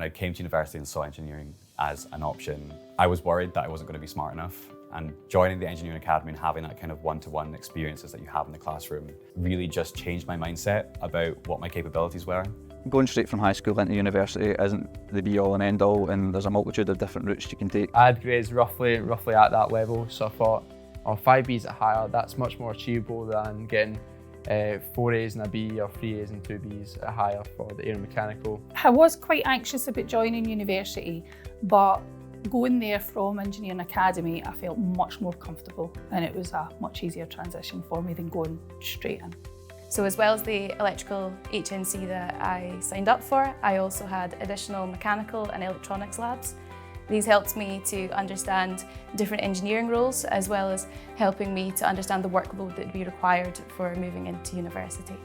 I came to university and saw engineering as an option, I was worried that I wasn't going to be smart enough. And joining the engineering academy and having that kind of one-to-one experiences that you have in the classroom really just changed my mindset about what my capabilities were. Going straight from high school into university isn't the be-all and end-all, and there's a multitude of different routes you can take. I had grades roughly at that level, so I thought, 5Bs at higher, that's much more achievable than getting 4 A's and a B or 3 A's and 2 B's at higher for the aeromechanical. I was quite anxious about joining university, but going there from engineering academy, I felt much more comfortable, and it was a much easier transition for me than going straight in. So as well as the electrical HNC that I signed up for, I also had additional mechanical and electronics labs. These helped me to understand different engineering roles, as well as helping me to understand the workload that would be required for moving into university.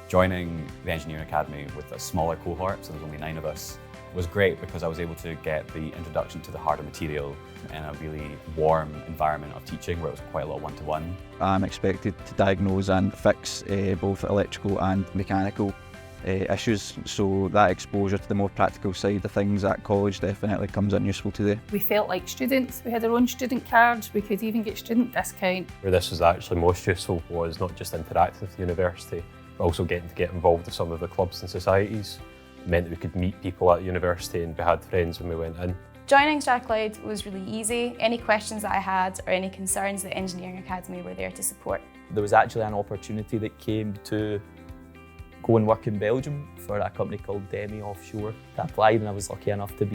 Joining the engineering academy with a smaller cohort, so there's only 9 of us, was great because I was able to get the introduction to the harder material in a really warm environment of teaching where it was quite a lot one-to-one. I'm expected to diagnose and fix both electrical and mechanical issues, so that exposure to the more practical side of things at college definitely comes in useful today. We felt like students, we had our own student cards, we could even get student discount. Where this was actually most useful was not just interacting with the university, but also getting to get involved with some of the clubs and societies. It meant that we could meet people at the university and we had friends when we went in. Joining Strathclyde was really easy. Any questions that I had or any concerns, the Engineering Academy were there to support. There was actually an opportunity that came to go and work in Belgium for a company called Demi offshore. I applied and I was lucky enough to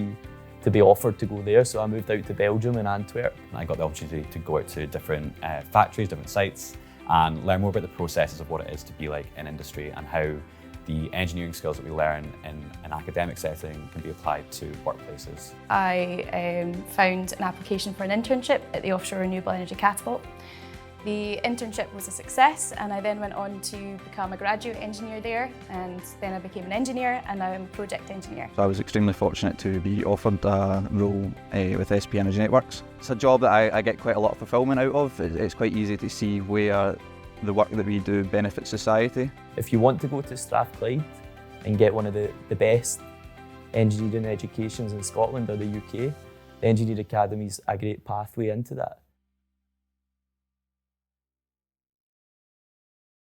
be offered to go there, so I moved out to Belgium in Antwerp. And I got the opportunity to go out to different factories, different sites, and learn more about the processes of what it is to be like in industry and how the engineering skills that we learn in an academic setting can be applied to workplaces. I found an application for an internship at the Offshore Renewable Energy Catapult. The internship was a success, and I then went on to become a graduate engineer there, and then I became an engineer, and now I'm a project engineer. So I was extremely fortunate to be offered a role with SP Energy Networks. It's a job that I get quite a lot of fulfilment out of. It's quite easy to see where the work that we do benefits society. If you want to go to Strathclyde and get one of the best engineering educations in Scotland or the UK, the Engineering Academy is a great pathway into that.